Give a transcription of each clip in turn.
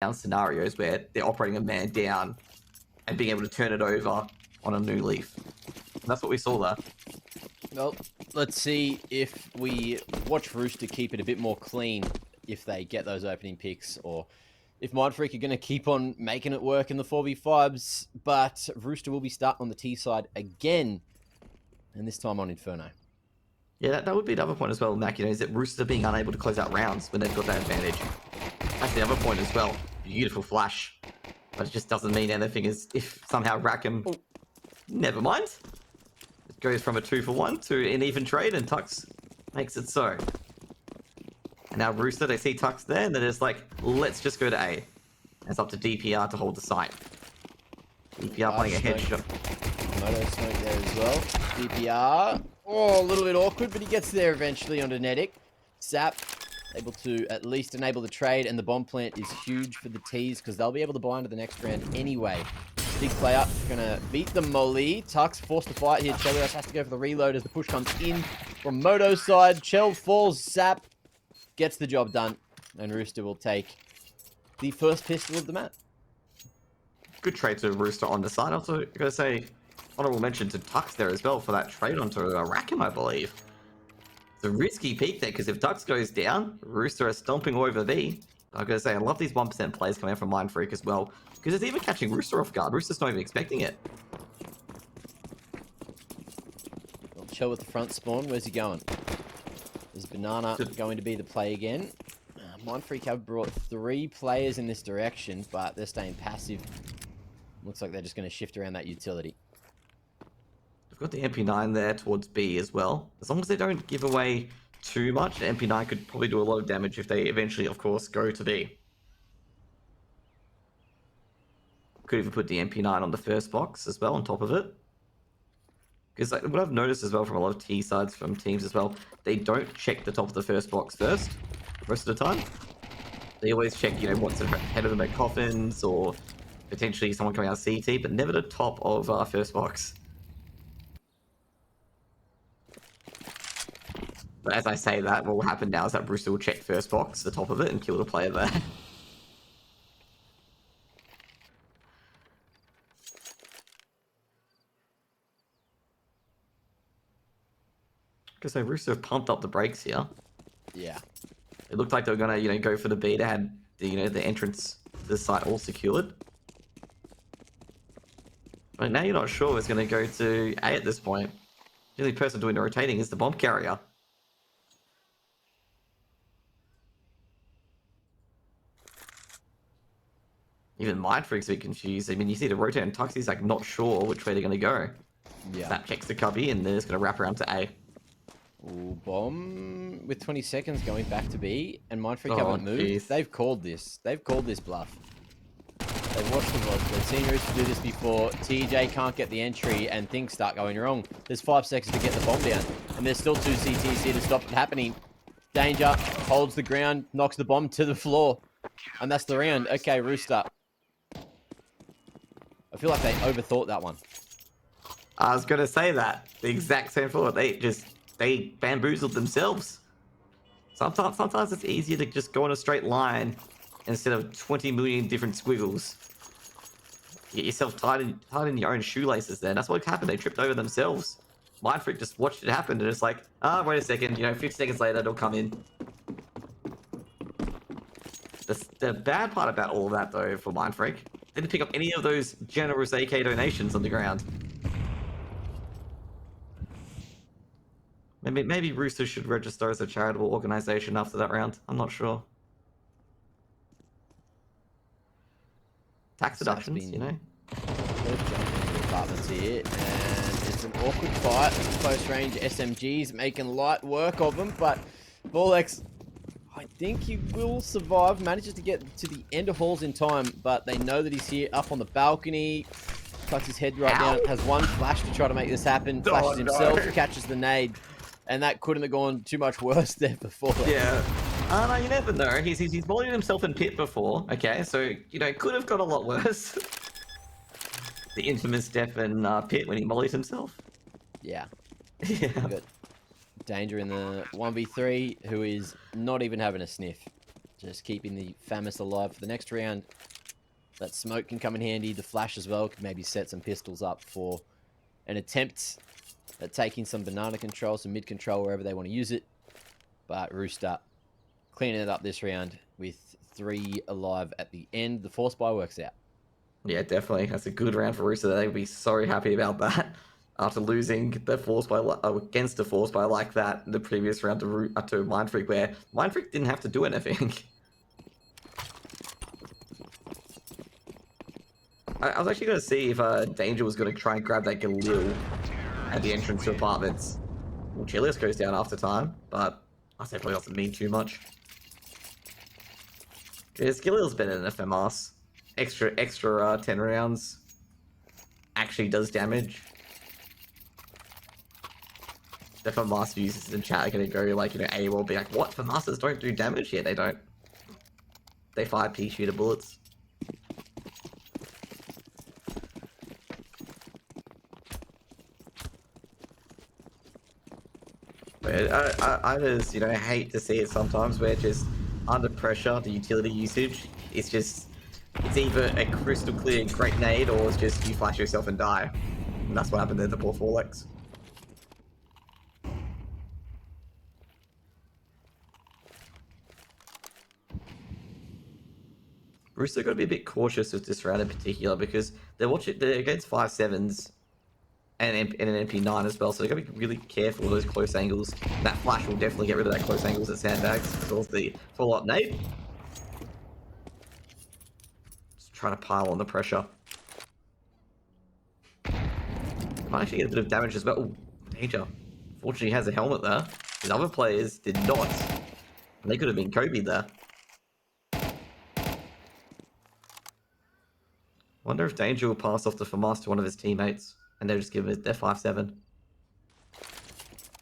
down scenarios where they're operating a man down and being able to turn it over on a new leaf. And that's what we saw there. Well, let's see if we watch Rooster keep it a bit more clean if they get those opening picks, or if Mindfreak are going to keep on making it work in the 4v5s. But Rooster will be starting on the T side again, and this time on Inferno. Yeah, that would be another point as well, Mac, is that Rooster being unable to close out rounds when they've got that advantage. That's the other point as well. Beautiful flash. But it just doesn't mean anything is if somehow Rackham... Oh, never mind. It goes from a 2-for-1 to an even trade, and Tux makes it so. And now Rooster, they see Tux there, and they're just like, let's just go to A. And it's up to DPR to hold the site. DPR playing a headshot. Moto smoke there as well. DPR. Oh, a little bit awkward, but he gets there eventually on Genetic. Zap able to at least enable the trade, and the bomb plant is huge for the T's because they'll be able to buy into the next round anyway. Big player gonna beat the Molly. Tux forced to fight here. Chelios has to go for the reload as the push comes in from Moto's side. Chell falls. Zap gets the job done, and Rooster will take the first pistol of the map. Good trade to Rooster on the side. Also, gotta say, honorable mention to Tux there as well for that trade onto Rackham, I believe. It's a risky peak there, because if Tux goes down, Rooster is stomping over B. I gotta say, I love these 1% plays coming out from Mindfreak as well, because it's even catching Rooster off guard. Rooster's not even expecting it. Well, Chell with the front spawn. Where's he going? Is Banana going to be the play again? Mindfreak have brought 3 players in this direction, but they're staying passive. Looks like they're just going to shift around that utility. They've got the MP9 there towards B as well. As long as they don't give away too much, the MP9 could probably do a lot of damage if they eventually, of course, go to B. Could even put the MP9 on the first box as well on top of it. Because what I've noticed as well from a lot of T sides from teams as well, they don't check the top of the first box first, most of the time. They always check, what's ahead of them at coffins, or potentially someone coming out CT, but never the top of first box. But as I say that, what will happen now is that Rooster will check first box, the top of it, and kill the player there. Because so Rooster have pumped up the brakes here. Yeah. It looked like they were gonna, go for the B. They had the, the entrance to the site all secured. But now you're not sure it's gonna go to A at this point. The only person doing the rotating is the bomb carrier. Even Mindfreak's a bit confused. I mean, you see the rotate and Tuxie's like not sure which way they're gonna go. Yeah. Snap checks the cubby, and then it's gonna wrap around to A. Ooh, bomb with 20 seconds going back to B, and Mindfreak haven't moved. Geez. They've called this. They've called this bluff. They've watched the VODs. They've seen Rooster do this before. TJ can't get the entry, and things start going wrong. There's 5 seconds to get the bomb down, and there's still 2 CTs here to stop it happening. Danger holds the ground, knocks the bomb to the floor, and that's the round. Okay, Rooster. I feel like they overthought that one. I was gonna say that. The exact same thought. They bamboozled themselves. Sometimes it's easier to just go in a straight line instead of 20 million different squiggles. Get yourself tied in your own shoelaces there. That's what happened. They tripped over themselves. Mindfreak just watched it happen, and it's like, wait a second, 50 seconds later, it'll come in. The bad part about all of that, though, for Mindfreak, they didn't pick up any of those generous AK donations on the ground. Maybe Rooster should register as a charitable organization after that round. I'm not sure. Tax deductions, Apartments here, and it's an awkward fight. Close range SMGs making light work of them, but Vorlex, I think he will survive. Manages to get to the end of halls in time, but they know that he's here up on the balcony. Tucks his head right down, has one flash to try to make this happen. Flashes himself, catches the nade. And that couldn't have gone too much worse there before. Yeah. No, you never know. He's mollied himself in pit before. Okay, so, could have got a lot worse. The infamous death in pit when he mollied himself. Yeah. Yeah. Got Danger in the 1v3, who is not even having a sniff. Just keeping the FAMAS alive for the next round. That smoke can come in handy. The flash as well could maybe set some pistols up for an attempt at taking some banana control, some mid control, wherever they want to use it. But Rooster cleaning it up this round with 3 alive at the end. The force buy works out. Yeah, definitely. That's a good round for Rooster. They'd be so happy about that after losing the force by against a force by like that in the previous round to Mindfreak, where Mindfreak didn't have to do anything. I was actually going to see if Danger was going to try and grab that Galil at the entrance to apartments. Well, Chilius goes down after time, but I say probably doesn't mean too much. Because Galil's better than FMAS. Extra 10 rounds actually does damage. The FMAS users in chat are going to go like, AWOL, be like, what? FMASers don't do damage? Yeah, they don't. They fire pea shooter bullets. I just, hate to see it sometimes where just under pressure, the utility usage, it's either a crystal clear great nade or it's just you flash yourself and die. And that's what happened there, the poor Forlex. Rooster got to be a bit cautious with this round in particular because they're against 5.7s and an MP9 as well, so they're going to be really careful with those close angles. That flash will definitely get rid of that close angles at sandbags, as well as the follow-up nade. Just trying to pile on the pressure. Might actually get a bit of damage as well. Ooh, Danger. Fortunately, he has a helmet there. His other players did not. And they could have been Kobe there. Wonder if Danger will pass off the FAMAS to one of his teammates, and they'll just give it their 5.7.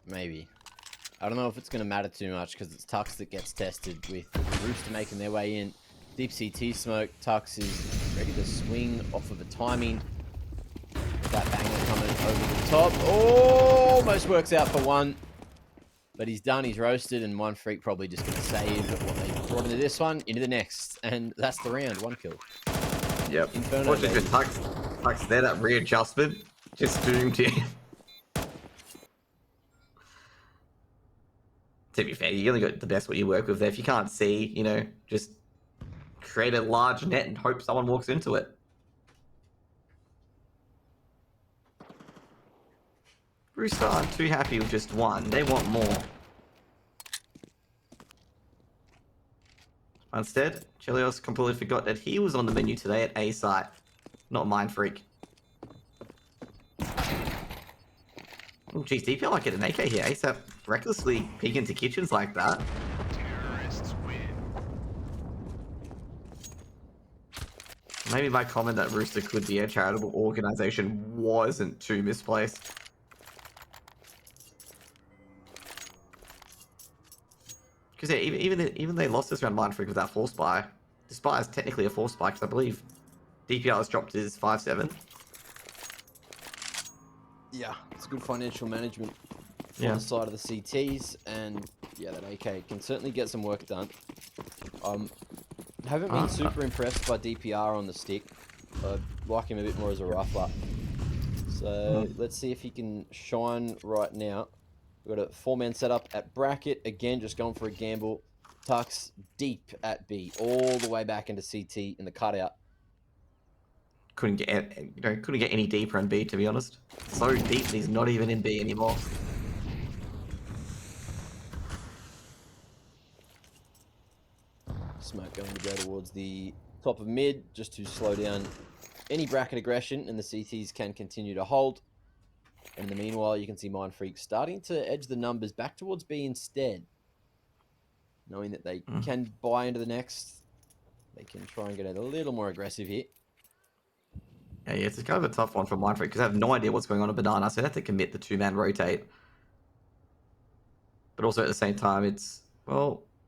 Maybe. I don't know if it's going to matter too much because it's Tux that gets tested with Rooster making their way in. Deep CT smoke. Tux is ready to swing off of a timing. That banger coming over the top. Oh, almost works out for one. But he's done. He's roasted, and Mindfreak probably just going to save what they brought into this one, into the next. And that's the round. 1 kill. Yep. Inferno. Unfortunately for Tux there, that readjustment just doomed him. To be fair, you only got the best what you work with there. If you can't see, just create a large net and hope someone walks into it. Rooster aren't too happy with just one. They want more. Instead, Chelios completely forgot that he was on the menu today at A site, not Mindfreak. Oh, geez, DPL might get an AK here. ASAP recklessly peek into kitchens like that. Terrorists win. Maybe my comment that Rooster could be a charitable organization wasn't too misplaced. Because yeah, even they lost this round Mindfreak with that force buy. This buy is technically a force buy because I believe DPR has dropped his 5.7. Yeah, it's good financial management Yeah. on the side of the CTs, and yeah, that AK can certainly get some work done. Haven't been super impressed by DPR on the stick. I like him a bit more as a rifler. So let's see if he can shine right now. We've got a 4-man setup at bracket. Again, just going for a gamble. Tux deep at B, all the way back into CT in the cutout. Couldn't get any deeper in B, to be honest. So deep that he's not even in B anymore. Smoke going to go towards the top of mid, just to slow down any bracket aggression, and the CTs can continue to hold. And in the meanwhile, you can see Mindfreak starting to edge the numbers back towards B instead. Knowing that they can buy into the next, they can try and get a little more aggressive here. Yeah, it's kind of a tough one for Mindfreak because I have no idea what's going on in Banana, so they have to commit the 2-man rotate. But also at the same time, it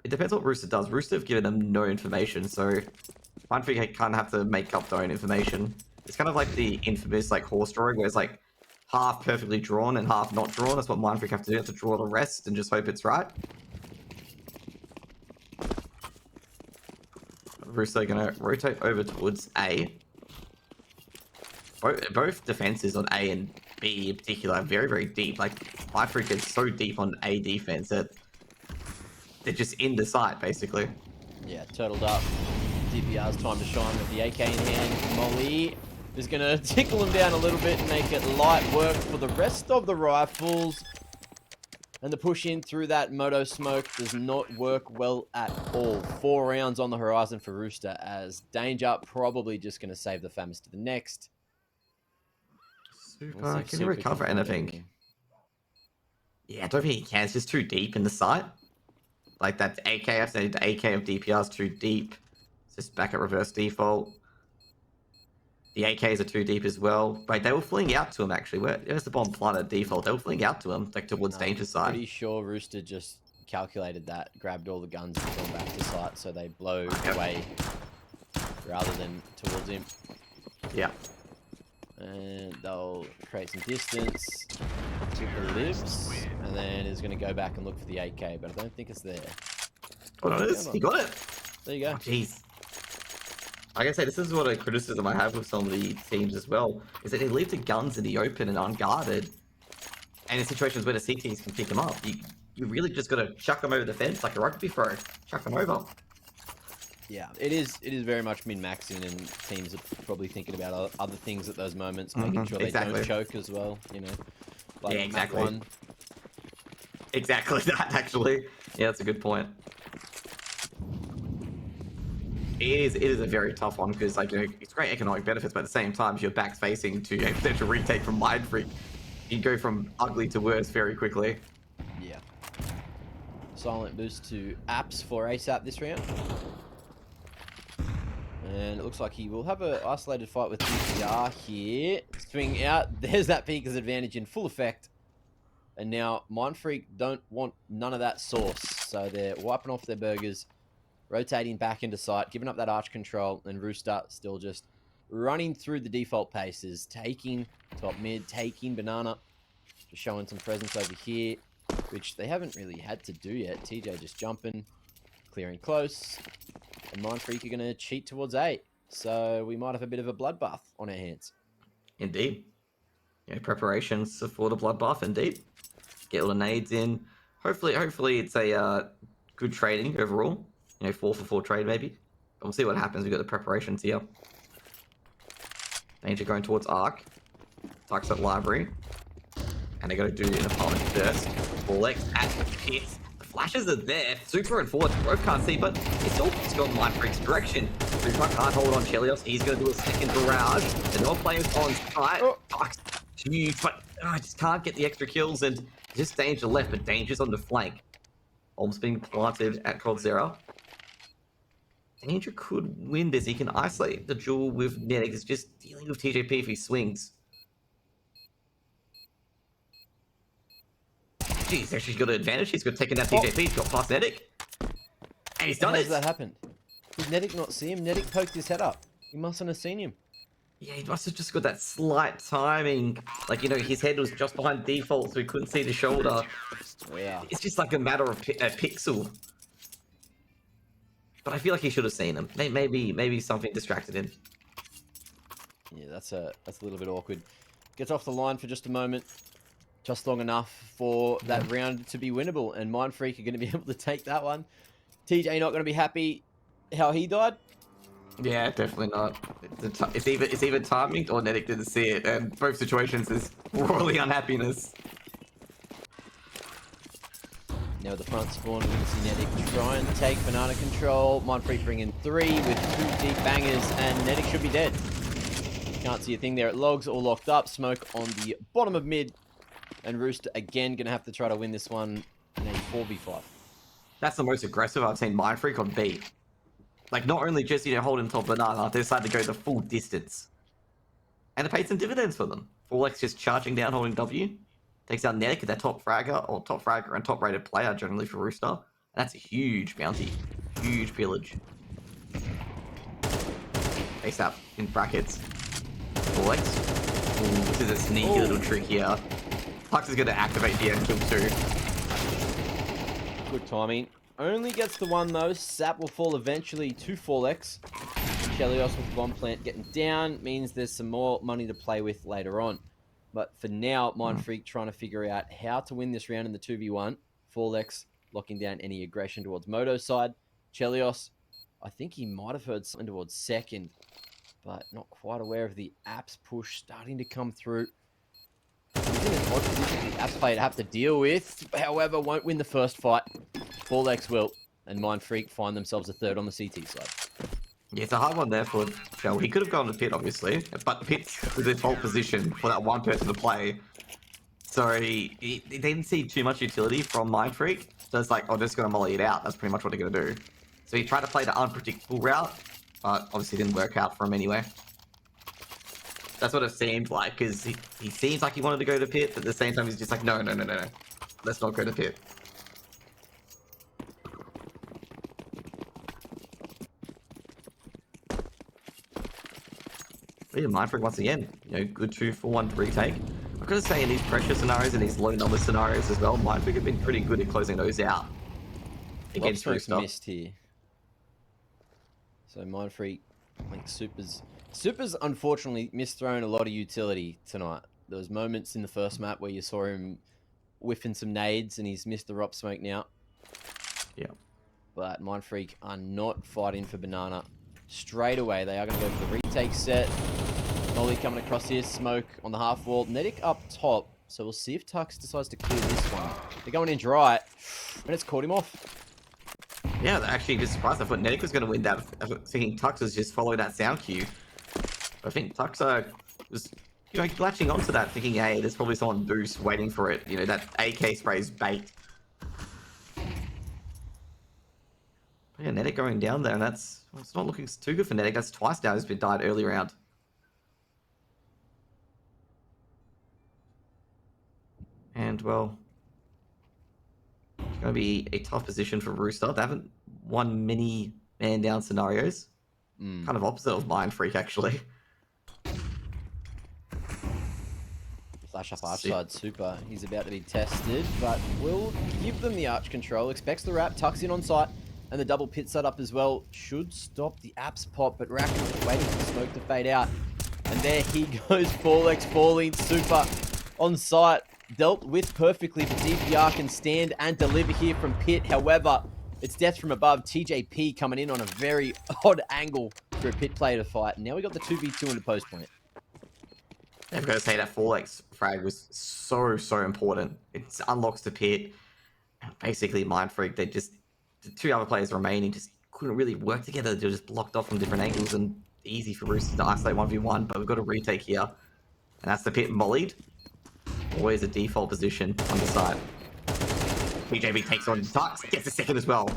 depends what Rooster does. Rooster have given them no information, so Mindfreak kind of have to make up their own information. It's kind of like the infamous horse drawing, where it's half perfectly drawn and half not drawn. That's what Mindfreak have to do. They have to draw the rest and just hope it's right. Rooster are going to rotate over towards A. Both defenses on A and B in particular are very, very deep. Like, Mindfreak is so deep on A defense that they're just in the site, basically. Yeah, turtled up. DPR's time to shine with the AK in hand. Molly is going to tickle him down a little bit and make it light work for the rest of the rifles. And the push in through that moto smoke does not work well at all. 4 rounds on the horizon for Rooster, as Danger probably just going to save the Famous to the next. Super, can you recover anything? Yeah, I don't think he can. It's just too deep in the site. Like that AK, I've said the AK of DPR is too deep. It's just back at reverse default. The AKs are too deep as well. But they were fleeing out to him, actually. Where's the bomb planted default? They were fleeing out to him, like towards Danger's side. Pretty sure Rooster just calculated that, grabbed all the guns and gone back to site, so they blow away rather than towards him. Yeah. And they'll create some distance to the libs, and then it's going to go back and look for the AK, but I don't think it's there. Oh, no, it is. He got it. There you go. Jeez. Like I say, this is what a criticism I have with some of the teams as well, is that they leave the guns in the open and unguarded. And in situations where the CTs can pick them up, you really just got to chuck them over the fence like a rugby throw. Chuck them over. Yeah, it is very much min-maxing, and teams are probably thinking about other things at those moments, making sure they don't choke as well, you know. Like yeah, exactly. One. Exactly that, actually. Yeah, that's a good point. It is a very tough one because, like, you know, it's great economic benefits, but at the same time, if your back's facing to a potential retake from Mindfreak, you go from ugly to worse very quickly. Yeah. Silent boost to apps for ASAP this round. And it looks like he will have an isolated fight with DPR here. Swing out. There's that Peeker's advantage in full effect. And now Mindfreak don't want none of that sauce. So they're wiping off their burgers, rotating back into sight, giving up that arch control, and Rooster still just running through the default paces, taking top mid, taking banana, just showing some presence over here, which they haven't really had to do yet. TJ just jumping, clearing close, and Mindfreak are going to cheat towards A. So we might have a bit of a bloodbath on our hands. Indeed. Yeah, preparations for the bloodbath, indeed. Get all the nades in. Hopefully it's a good trading overall. You know, 4-for-4 trade maybe. But we'll see what happens. We've got the preparations here. Danger going towards Arc. Tucks at Library. And they got to do an apartment first. Folex at the pit. The flashes are there. Super and Forward both can't see, but it's all gone Mindfreak's direction. Super can't hold on Chelios. He's going to do a second barrage. The North players on site. Tucks huge, but I just can't get the extra kills, and just Danger left, but Danger's on the flank. Bombs being planted at Coldzera. Danger could win this. He can isolate the duel with Nedic. It's just dealing with TJP if he swings. Jeez, he's actually got an advantage. He's got taken that TJP. He's got past Nedic. And he's done it. How has that happened? Did Nedic not see him? Nedic poked his head up. He mustn't have seen him. Yeah, he must have just got that slight timing. Like, you know, his head was just behind default, so he couldn't see the shoulder. Yeah. It's just like a matter of a pixel. But I feel like he should have seen him. Maybe something distracted him. Yeah, that's a little bit awkward. Gets off the line for just a moment. Just long enough for that round to be winnable. And Mindfreak are going to be able to take that one. TJ not going to be happy how he died. Yeah, definitely not. It's either timing or Nedic didn't see it. And both situations is royally unhappiness. Now the front spawn, we can see Nedic try and take banana control. Mindfreak bring in 3 with 2 deep bangers, and Nedic should be dead. Can't see a thing there. It logs all locked up. Smoke on the bottom of mid. And Rooster again going to have to try to win this one in a 4v5. That's the most aggressive I've seen Mindfreak on B. Like, not only just, you know, holding top banana, they decided to go the full distance. And it paid some dividends for them. Folex just charging down, holding W. Takes out Nedic, their top fragger and top rated player generally for Rooster. And that's a huge bounty. Huge pillage. Face up in brackets. Folex. Ooh, this is a sneaky little trick here. Hux is going to activate the end kill too. Good timing. only gets the one though. Sap will fall eventually to Forlex. Chelios with the bomb plant getting down means there's some more money to play with later on. But for now, Mindfreak trying to figure out how to win this round in the 2v1. Forlex locking down any aggression towards Moto's side. Chelios, I think he might have heard something towards second, but not quite aware of the apps push starting to come through. He's in an odd position the apps player to have to deal with, however, won't win the first fight. Forlex will, and Mindfreak find themselves a third on the CT side. Yeah, it's a hard one there for Shell. He could have gone to pit, obviously, but pit's the default position for that one person to play. So he didn't see too much utility from Mindfreak. So it's like, oh, just going to molly it out. That's pretty much what they're going to do. So he tried to play the unpredictable route, but obviously didn't work out for him anyway. That's what it seemed like, because he seems like he wanted to go to pit, but at the same time he's just like, no. Let's not go to pit. But yeah, Mindfreak once again, good 2-for-1 retake. I've got to say, in these pressure scenarios and these low number scenarios as well, Mindfreak have been pretty good at closing those out. Against Rooster. Missed here. So Mindfreak, like Super's unfortunately misthrown a lot of utility tonight. There was moments in the first map where you saw him whiffing some nades and he's missed the ROP smoke now. Yeah. But Mindfreak are not fighting for Banana. Straight away, they are going to go for the retake set. Molly coming across here, smoke on the half wall. Nedic up top, so we'll see if Tux decides to clear this one. They're going in dry, and it's caught him off. Yeah, actually just surprised. I thought Nedic was going to win that. I was thinking Tux was just following that sound cue. I think Tux was, latching onto that, thinking, hey, there's probably someone boost waiting for it. That AK spray's bait. But yeah, Nedic going down there, and it's not looking too good for Nedic. That's twice now he's been died early round. And, well, it's going to be a tough position for Rooster. They haven't won many man-down scenarios. Kind of opposite of Mindfreak, actually. Flash up arch side super. He's about to be tested, but will give them the arch control. Expects the wrap, tucks in on site, and the double pit setup as well. Should stop the apps pop, but Rackham waiting for the smoke to fade out. And there he goes, Forlex falling super on site. Dealt with perfectly, but DPR can stand and deliver here from pit. However, it's death from above. TJP coming in on a very odd angle for a pit player to fight. Now we got the 2v2 in the post point. I've got to say that Forlex frag was so important. It unlocks the pit. And basically, Mindfreak, the two other players remaining just couldn't really work together. They're just blocked off from different angles and easy for Rooster to isolate 1v1. But we've got a retake here. And that's the pit mollied. Always a default position on the side. TJP takes on Tux, gets a second as well.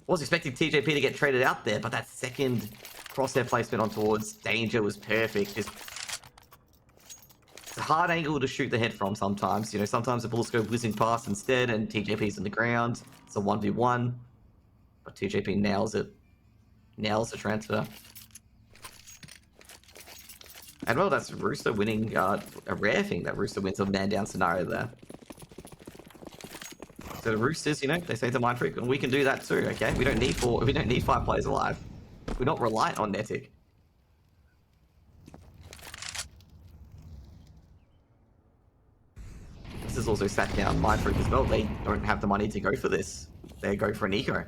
Was expecting TJP to get traded out there, but that second crosshair placement on towards danger was perfect. It's a hard angle to shoot the head from sometimes. Sometimes the bullets go whizzing past instead, and TJP's in the ground. It's a 1v1, but TJP nails it. Nails the transfer. And well, that's Rooster winning, a rare thing that Rooster wins a man-down scenario there. So the Roosters, they say to Mindfreak, and we can do that too, okay? We don't need 5 players alive. We're not reliant on Netic. This is also sat down Mindfreak as well. They don't have the money to go for this. They go for an eco.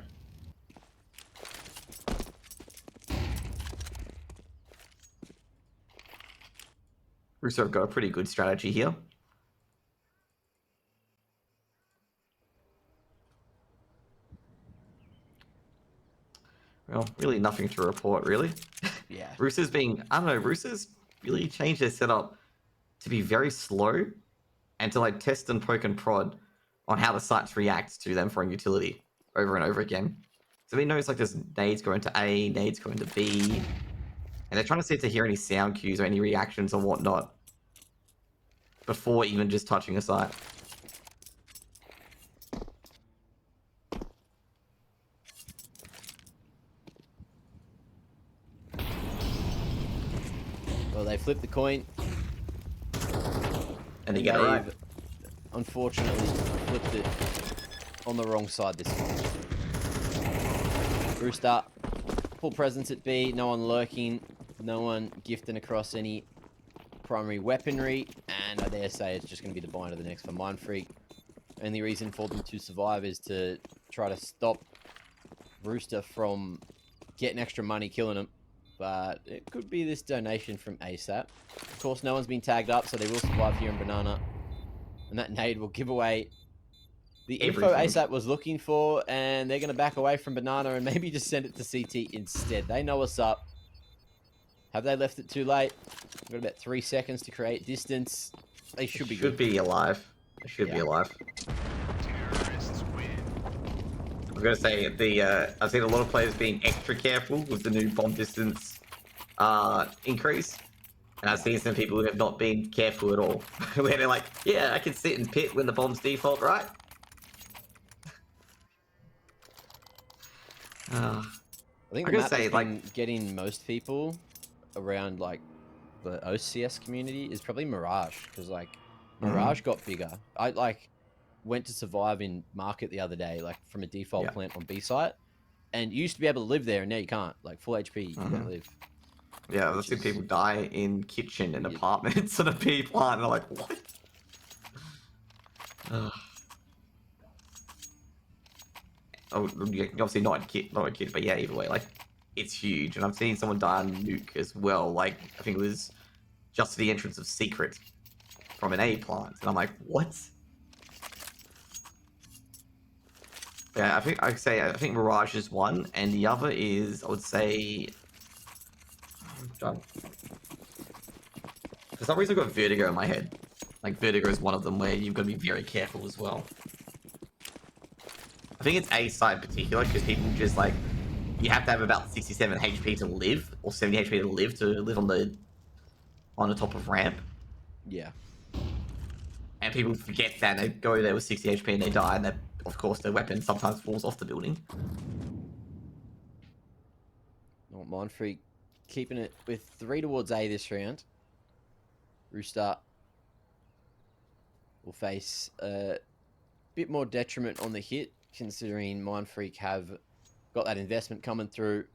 Rooster have got a pretty good strategy here. Well, really nothing to report, really. Yeah. Roosters really changed their setup to be very slow and to test and poke and prod on how the sites react to them throwing utility over and over again. So we notice there's nades going to A, nades going to B, and they're trying to see if they hear any sound cues or any reactions or whatnot before even just touching a site. Well, they flipped the coin. And they get it right. Unfortunately, flipped it on the wrong side this time. Rooster, full presence at B, no one lurking, no one gifting across any primary weaponry, and I dare say it's just going to be the bind of the next for Mindfreak. Only reason for them to survive is to try to stop Rooster from getting extra money killing him, but it could be this donation from ASAP. Of course, no one's been tagged up, so they will survive here in Banana, and that nade will give away the info Everything. ASAP was looking for, and they're going to back away from Banana and maybe just send it to CT instead. They know what's up. Have they left it too late? We've got about 3 seconds to create distance. They should be good. Should be alive. They should be alive. Terrorists win. I'm gonna say I've seen a lot of players being extra careful with the new bomb distance increase, and I've seen some people who have not been careful at all. Where they're like, "Yeah, I can sit and pit when the bomb's default, right?" I think I'm the gonna map say, that's like- been getting most people around like the OCS community is probably Mirage, because like Mirage got bigger. I like went to survive in Market the other day, like from a default Yeah. plant on B site, and you used to be able to live there, and now you can't. Like full HP, you don't live. Yeah, I've Which seen is people die in kitchen and weird. apartments on a P plant, and they're like, "What?" Oh, yeah, obviously not a kid, but yeah, either way, like, it's huge. And I've seen someone die on nuke as well. Like, I think it was just to the entrance of Secret from an A plant, and I'm like, what? Yeah, I think Mirage is one, and the other is, I would say, for some reason I've got Vertigo in my head. Like, Vertigo is one of them where you've got to be very careful as well. I think it's A side in particular, because people just, like, you have to have about 67 HP to live, or 70 HP to live on the top of ramp. Yeah. And people forget that, and they go there with 60 HP and they die, and of course their weapon sometimes falls off the building. Not Mindfreak keeping it with 3 towards A this round. Rooster will face a bit more detriment on the hit, considering Mindfreak have got that investment coming through.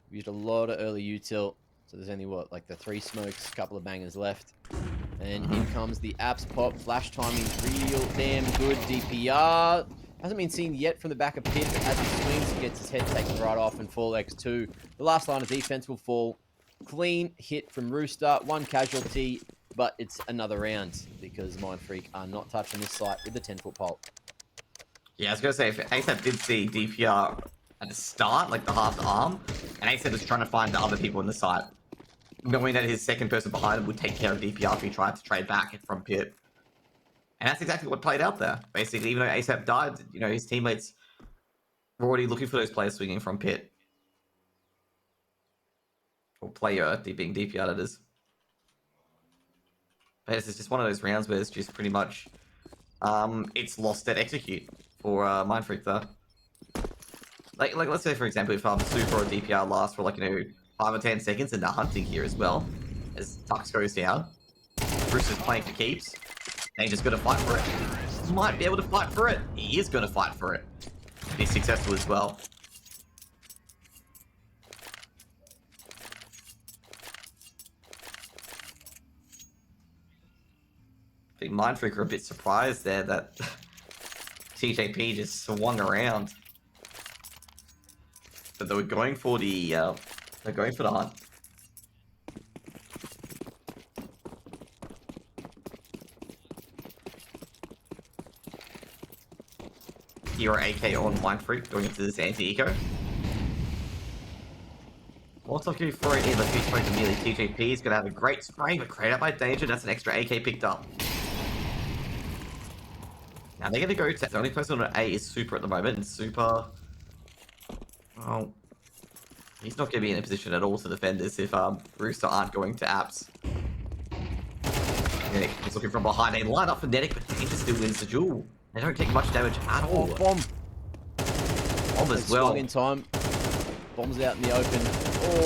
Used a lot of early util, so there's only what, like the 3 smokes, a couple of bangers left. And in comes the apps pop, flash timing, real damn good DPR. Hasn't been seen yet from the back of pit, but as he swings, he gets his head taken right off and fall X2. The last line of defense will fall. Clean hit from Rooster, 1 casualty, but it's another round because Mindfreak are not touching this site with the 10-foot pole. Yeah, I was gonna say, if ASAP did see DPR at the start, like the half arm, and ASAP was trying to find the other people in the site, knowing that his second person behind him would take care of DPR if he tried to trade back from pit. And that's exactly what played out there. Basically, even though ASAP died, you know, his teammates were already looking for those players swinging from pit. Or player, being DPR, that is. But it's just one of those rounds where it's just pretty much, it's lost at execute for Mindfreak there. Like let's say, for example, if Super or DPR lasts for, like, 5 or 10 seconds, and they're hunting here as well, as Tux goes down. Bruce is playing for keeps. And he's just going to fight for it. He might be able to fight for it. He is going to fight for it. Be successful as well. I think Mindfreak are a bit surprised there that TJP just swung around. But they were going for the hunt. Hero AK on Mindfreak going into this anti-eco. Molotov going for it in the feature point immediately. TJP is going to have a great spray, but created out by Danger. That's an extra AK picked up. Now they're going to go to the only person on A is Super at the moment, and Super, well, he's not going to be in a position at all to defend this if Rooster aren't going to apps. Nedic is looking from behind. They line up for Nedic, but Danger still wins the duel. They don't take much damage at all. Bomb! Bomb as well. Swung in time. Bombs out in the open.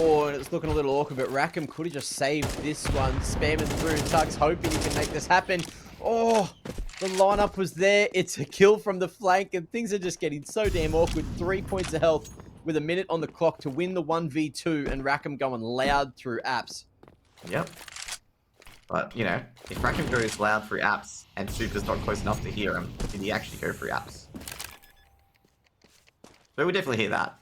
Oh, and it's looking a little awkward, but Rackham could have just saved this one. Spamming through Tux, hoping he can make this happen. Oh, The lineup was there. It's a kill from the flank, and things are just getting so damn awkward. 3 points of health with a minute on the clock to win the 1v2, and Rackham going loud through apps. Yep. But, you know, if Rackham goes loud through apps and Super's not close enough to hear him, did he actually go through apps? So we definitely hear that.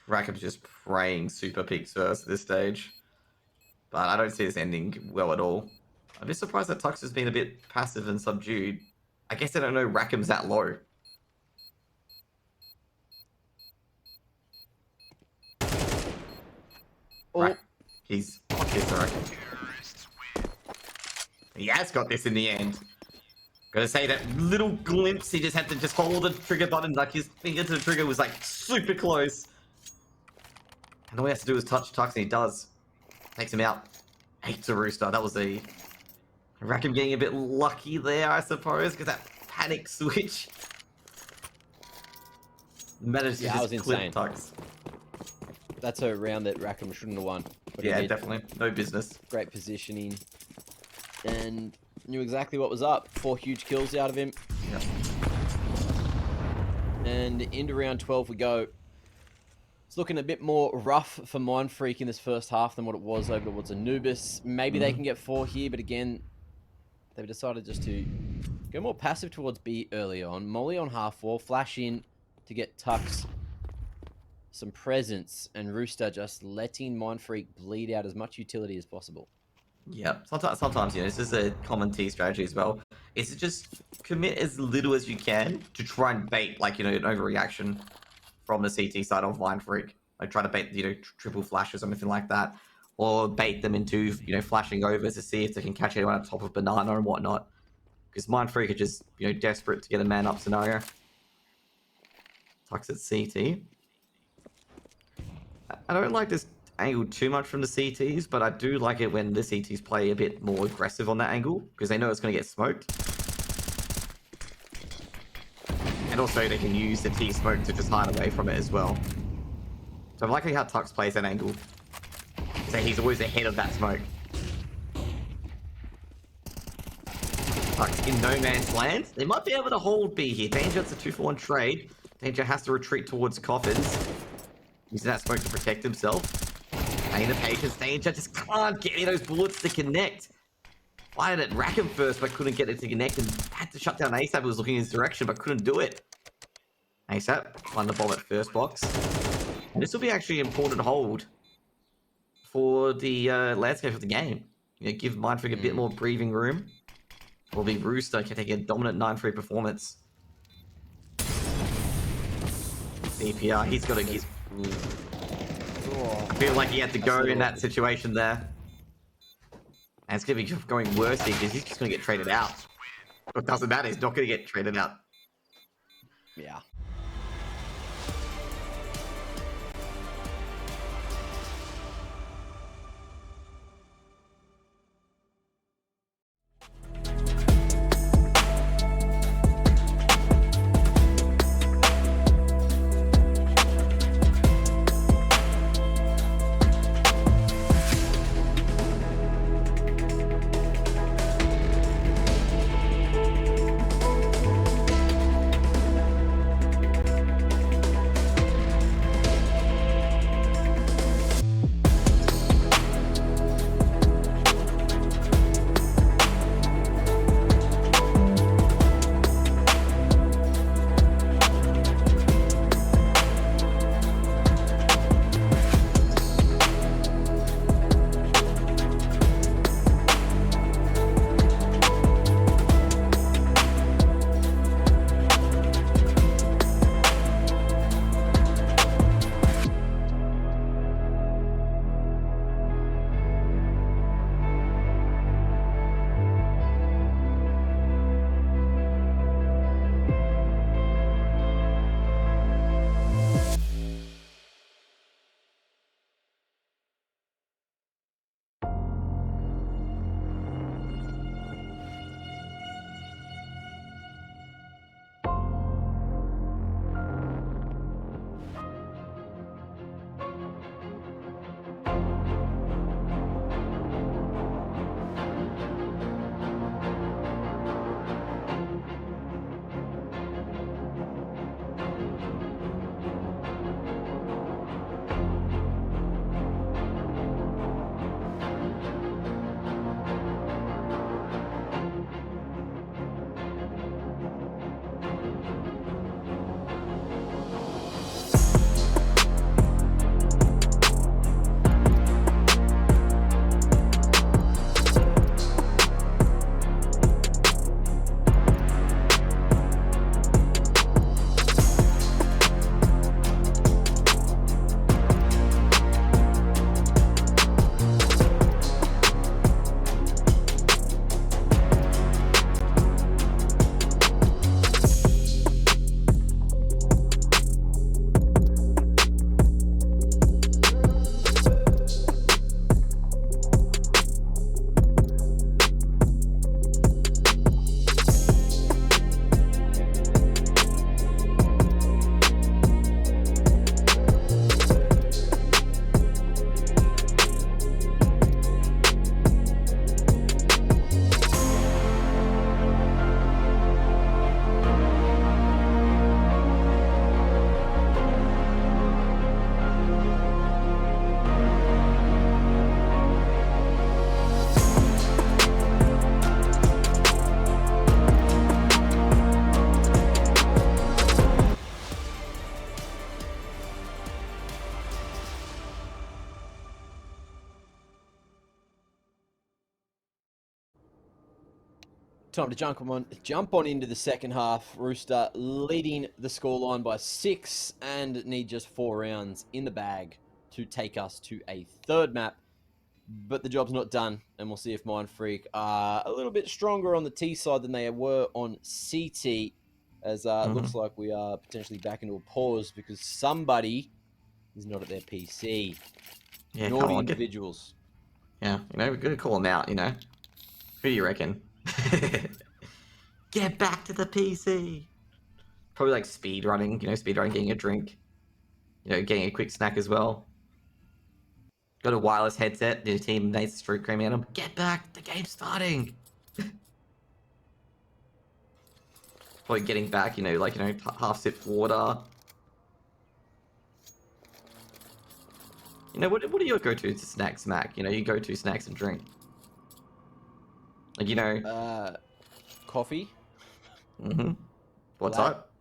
Rackham's just praying Super peaks first at this stage. But I don't see this ending well at all. I'm just surprised that Tux has been a bit passive and subdued. I guess I don't know Rackham's that low. Oh, He's pockets, I reckon. He has got this in the end. Gotta say, that little glimpse, he just had to just hold the trigger button, like his finger to the trigger was like super close. And all he has to do is touch Tux, and he does. Takes him out. 8 to Rooster. That was a Rackham getting a bit lucky there, I suppose, because that panic switch managed to Yeah, that was just clip insane. Tux. that's a round that Rackham shouldn't have won. But he Yeah, did. definitely. No business. Great positioning. And knew exactly what was up. 4 huge kills out of him. Yep. And into round 12 we go. It's looking a bit more rough for Mindfreak in this first half than what it was over towards Anubis. Maybe they can get 4 here, but again, they've decided just to go more passive towards B early on. Molly on half wall, flash in to get Tux some presence, and Rooster just letting Mindfreak bleed out as much utility as possible. Yeah, sometimes, you know, this is a common T strategy as well. Is to just commit as little as you can to try and bait, like, you know, an overreaction from the CT side of Mindfreak. Like, try to bait, you know, triple flashes or anything like that. Or bait them into, you know, flashing over to see if they can catch anyone on top of Banana and whatnot. Because Mindfreak are just, you know, desperate to get a man-up scenario. Tux at CT. I don't like this angle too much from the CTs, but I do like it when the CTs play a bit more aggressive on that angle, because they know it's going to get smoked. And also they can use the T-smoke to just hide away from it as well. So I'm liking how Tux plays that angle. So he's always ahead of that smoke. Tux in no man's land. They might be able to hold B here. Danger, it's a 2-for-1 trade. Danger has to retreat towards coffins. Using that smoke to protect himself. Paying the patience. Danger just can't get any of those bullets to connect. Fired at Rackham first, but couldn't get it to connect, and had to shut down ASAP, who was looking in his direction, but couldn't do it. ASAP, find the bomb at first box. And this will be actually an important hold for the landscape of the game. You know, give Mindfreak a bit more breathing room. Will be Rooster can take a dominant 9-3 performance. CPR, he's got a... I feel like he had to go in that situation there. And it's going to be going worse here because he's just going to get traded out. It doesn't matter, he's not going to get traded out. Yeah. Time to jump on into the second half. Rooster leading the scoreline by 6 and need just 4 rounds in the bag to take us to a third map. But the job's not done, and we'll see if Mindfreak are a little bit stronger on the T side than they were on CT, as it looks like we are potentially back into a pause because somebody is not at their PC. Yeah, come Naughty on, individuals. yeah, we're gonna call them out. Who do you reckon? Get back to the PC. Probably like speed running. Speed running, getting a drink. Getting a quick snack as well. Got a wireless headset. Your teammates screaming at them, "Get back! The game's starting!" Probably getting back. Half sip water. What are your go-to snacks, Mac? You go to snacks and drink. Coffee. Mm-hmm. What's Black. up?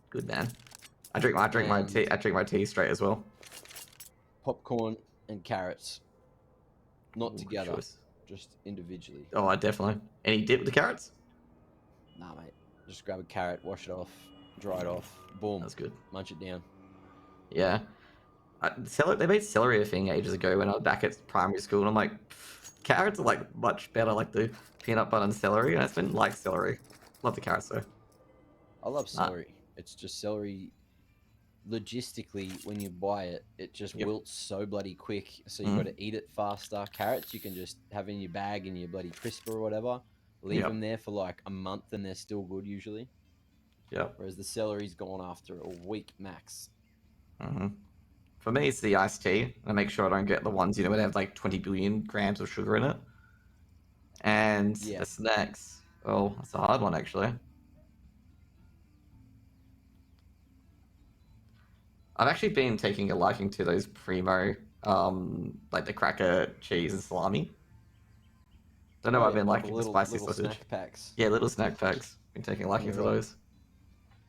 Good man. I drink my tea. I drink my tea straight as well. Popcorn and carrots. Not Ooh, together, choice. just individually. Oh, I definitely. Any dip with the carrots? Nah, mate. Just grab a carrot, wash it off, dry it off, boom. That's good. Munch it down. Yeah. They made celery a thing ages ago when I was back at primary school, and I'm like, carrots are like much better, like the peanut butter and celery. And I just didn't like celery. Love the carrots though. I love celery. It's just celery. Logistically, when you buy it, it just wilts so bloody quick. So you got to eat it faster. Carrots, you can just have in your bag in your bloody crisper or whatever. Leave them there for like a month, and they're still good usually. Yeah. Whereas the celery's gone after a week max. For me, it's the iced tea. I make sure I don't get the ones where they have like 20 billion grams of sugar in it. And the snacks. Oh, that's a hard one actually. I've actually been taking a liking to those Primo, like the cracker, cheese, and salami. Don't know. I've been liking the spicy little sausage. snack packs. Yeah, little snack packs. Been taking a liking to those.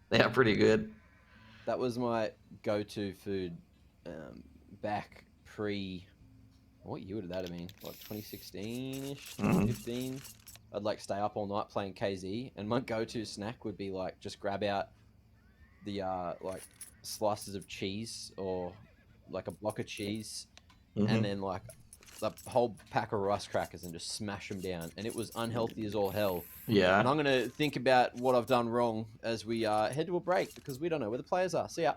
They are pretty good. That was my go-to food back pre. What year would that have been? Like 2016-ish, 2015. I'd like stay up all night playing KZ, and my go-to snack would be like just grab out the like slices of cheese or like a block of cheese, and then like a whole pack of rice crackers and just smash them down. And it was unhealthy as all hell. Yeah. And I'm gonna think about what I've done wrong as we head to a break because we don't know where the players are. See ya.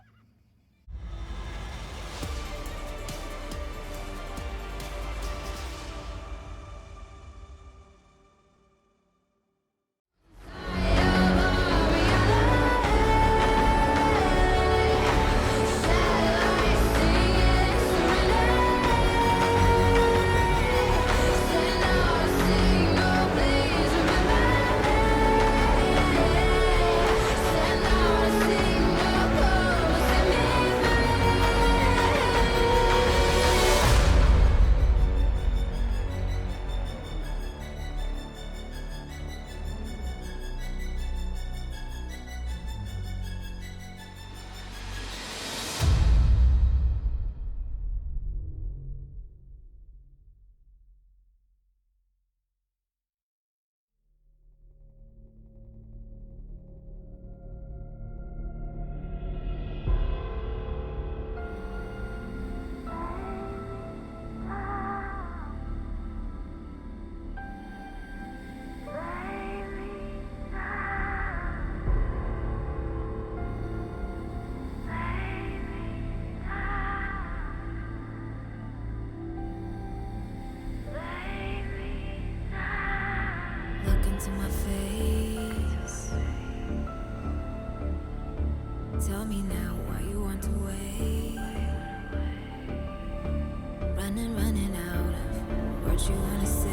Look into my face. Tell me now why you want to wait. Running out of words you wanna say.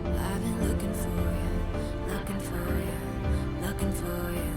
I've been looking for you, looking for you, looking for you.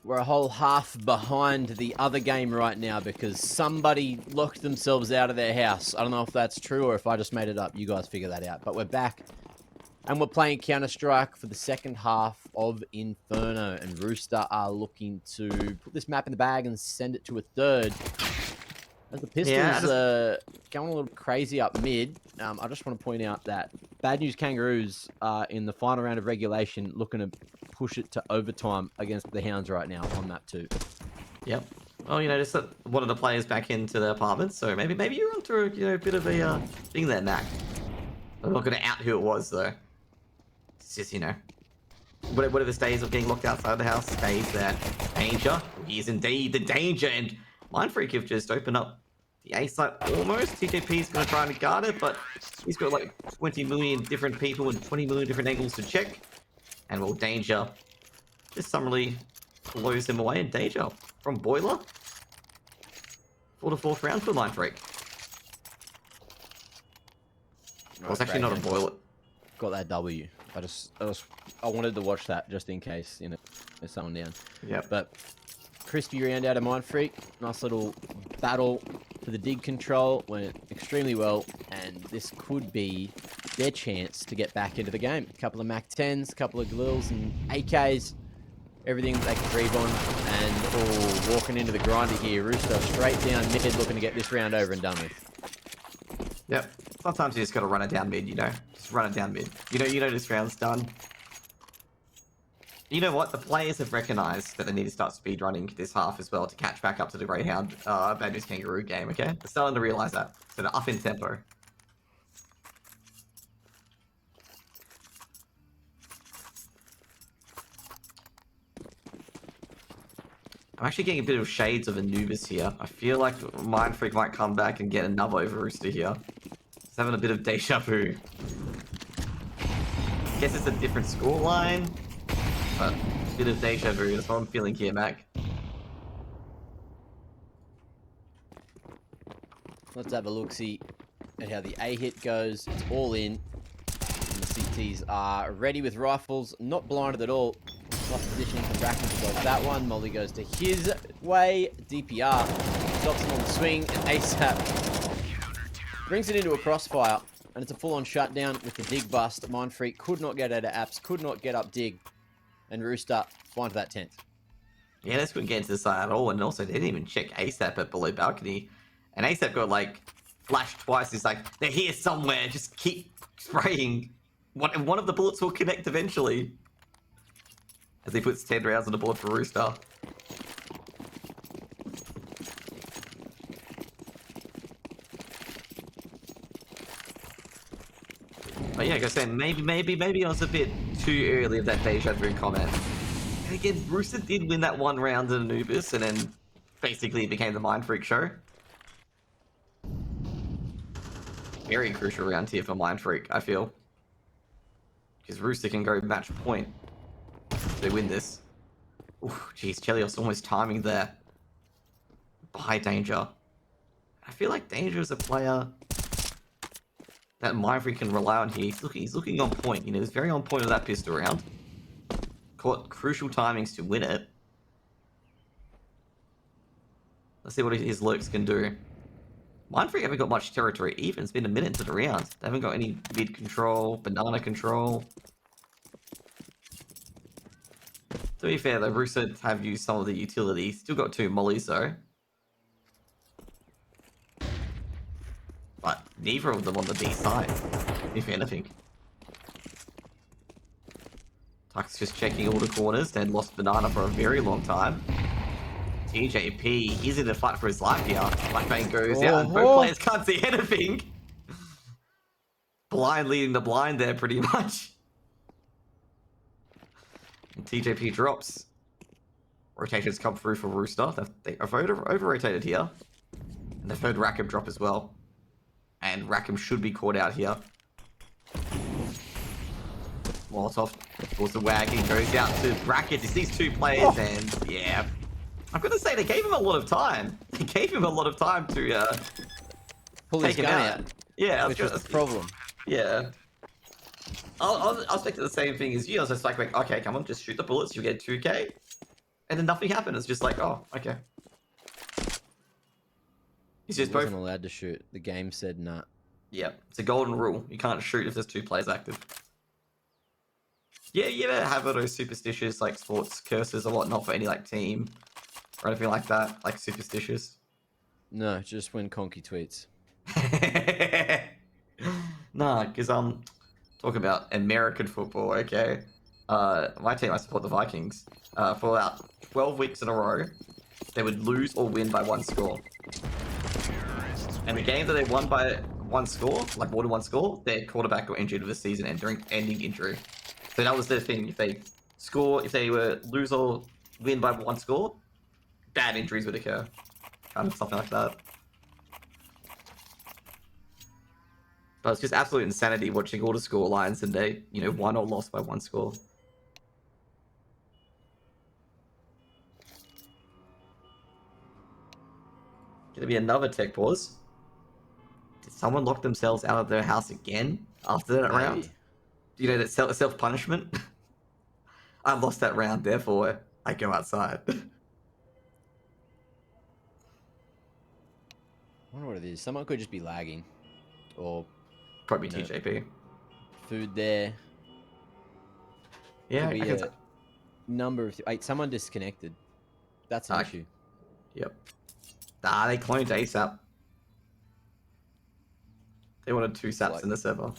We're a whole half behind the other game right now because somebody locked themselves out of their house. I don't know if that's true or if I just made it up. You guys figure that out. But we're back and we're playing Counter-Strike for the second half of Inferno. And Rooster are looking to put this map in the bag and send it to a third. As the Pistols going a little crazy up mid, I just want to point out that Bad News Kangaroos are in the final round of regulation looking to push it to overtime against the Hounds right now on map 2. Yep. Well, just one of the players back into the apartment, so maybe you're onto a bit of a thing there, Mac. I'm not going to out who it was, though. It's just, whatever stays of getting locked outside the house stays there. Danger. He is indeed the danger, and Mindfreak have just opened up the A site almost. TJP's going to try and guard it, but he's got like 20 million different people and 20 million different angles to check. And well, Danger just summarily blows him away. And Danger from Boiler for the 4th round for Mindfreak. Well, it's actually not a Boiler. Got that W. I wanted to watch that just in case, there's someone down. Yeah. But crispy round out of Mindfreak. Nice little battle for the dig control. Went extremely well, and this could be their chance to get back into the game. A couple of Mac 10s, a couple of Glils and AKs. Everything they can breathe on, and walking into the grinder here. Rooster straight down mid, looking to get this round over and done with. Yep. Sometimes you just got to run it down mid, Just run it down mid. This round's done. You know what? The players have recognised that they need to start speedrunning this half as well to catch back up to the Greyhound Bad News Kangaroo game, okay? They're starting to realise that. So they're up in tempo. I'm actually getting a bit of shades of Anubis here. I feel like Mindfreak might come back and get another over Rooster here. Just having a bit of deja vu. Guess it's a different scoreline, but a bit of deja vu. That's what I'm feeling here, Mac. Let's have a look-see at how the A hit goes. It's all in. And the CTs are ready with rifles, not blinded at all. Lost positioning from Bracken to block that one. Molly goes to his way. DPR stops him on the swing, and ASAP brings it into a crossfire. And it's a full-on shutdown with the dig bust. Mindfreak could not get out of apps, could not get up dig. And Rooster flying to that 10th. Yeah, this couldn't get into the side at all, and also they didn't even check ASAP at below balcony. And ASAP got flashed twice. He's like, they're here somewhere, just keep spraying. One of the bullets will connect eventually. As he puts 10 rounds on the board for Rooster. But yeah, like I said, maybe I was a bit too early of that deja vu comment. And again, Rooster did win that one round in Anubis, and then basically it became the Mindfreak show. Very crucial round here for Mindfreak, I feel. Because Rooster can go match point. They win this. Ooh, jeez, Chelios almost timing there. By Danger. I feel like Danger is a player that Mindfreak can rely on here. He's looking on point. He's very on point of that pistol round. Caught crucial timings to win it. Let's see what his lurks can do. Mindfreak haven't got much territory even. It's been a minute into the round. They haven't got any mid control, banana control. To be fair, the Rooster have used some of the utilities. Still got 2 mollies though. But neither of them on the B side, if anything. Tuck's just checking all the corners and lost banana for a very long time. TJP, he's in a fight for his life here. Blackbane goes out and both players can't see anything. Blind leading the blind there pretty much. And TJP drops. Rotations come through for Rooster. They've over-rotated here. And they've heard Rackham drop as well. And Rackham should be caught out here. Molotov towards the wagon, goes out to brackets. It's these 2 players, and yeah. I'm gonna say they gave him a lot of time. They gave him a lot of time to pull his gun out. Yeah, which was the problem. Yeah. I was expecting the same thing as you. I was just like, okay, come on, just shoot the bullets, you'll get 2k. And then nothing happened. It's just like, oh, okay. He's just He wasn't allowed to shoot. The game said nah. Yeah, it's a golden rule. You can't shoot if there's 2 players active. Yeah, you ever have those superstitious like sports curses or whatnot for any like team or anything like that? Like superstitious? No, just when Conky tweets. Nah, because talking about American football, okay. My team, I support the Vikings. For about 12 weeks in a row, they would lose or win by 1 score. And the game that they won by 1 score, like more than 1 score, their quarterback got injured with a season-ending injury. So that was their thing. If they were lose or win by 1 score, bad injuries would occur. Kind of something like that. But it's just absolute insanity watching all the score lines and they, won or lost by 1 score. Gonna be another tech pause. Did someone lock themselves out of their house again after that round? Do you know that self-punishment? I lost that round, therefore I go outside. I wonder what it is. Someone could just be lagging. Or Probably TJP. Food there. Yeah, Could be a number of... Wait, someone disconnected. That's an issue. Yep. Nah, they cloned ASAP. They wanted 2 saps in the server.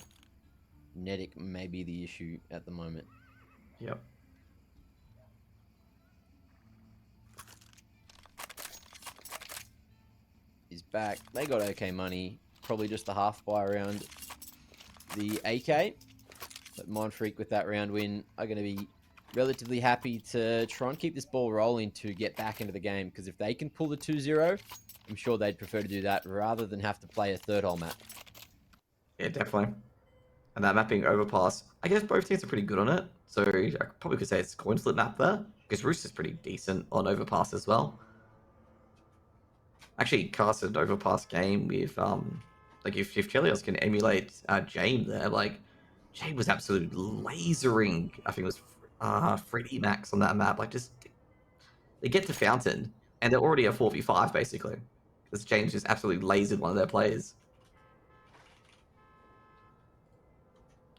Nedic may be the issue at the moment. Yep. He's back. They got okay money. Probably just the half buy around the AK. But Mindfreak with that round win are going to be relatively happy to try and keep this ball rolling to get back into the game. Because if they can pull the 2-0, I'm sure they'd prefer to do that rather than have to play a 3rd hole map. Yeah, definitely. And that mapping overpass, I guess both teams are pretty good on it. So I probably could say it's a coin flip map there. Because Rooster's pretty decent on overpass as well. Actually casted an overpass game with like if Chelios can emulate Jame there, like Jame was absolutely lasering. I think it was 3D Max on that map. Like just they get to Fountain and they're already a 4v5 basically. Because James just absolutely lasered one of their players.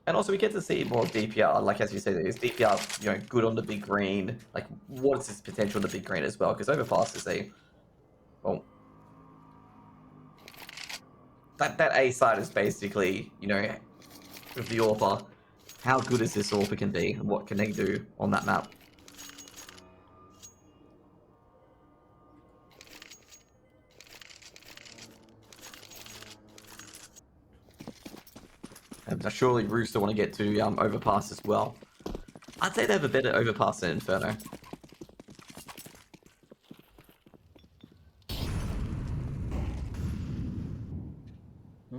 And also we get to see more of DPR, like as you said, is DPR, good on the big green? Like what is his potential on the big green as well? Because overpass is that A side is basically, with the AWPer, how good is this AWPer can be and what can they do on that map? And surely Rooster want to get to overpass as well. I'd say they have a better overpass than Inferno.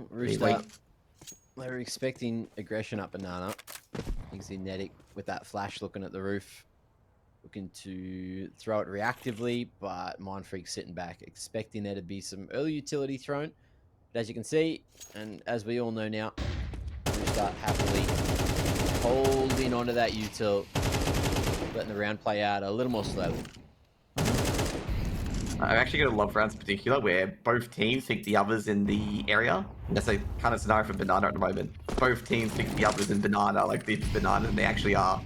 Rooster, they were expecting aggression up banana. You can see Nedic with that flash looking at the roof. Looking to throw it reactively, but Mindfreak sitting back, expecting there to be some early utility thrown. But as you can see, and as we all know now, Rooster happily holding onto that util, letting the round play out a little more slowly. I'm actually going to love rounds in particular where both teams think the other's in the area. And that's a kind of scenario for Banana at the moment. Both teams think the other's in Banana, like the Banana, and they actually are.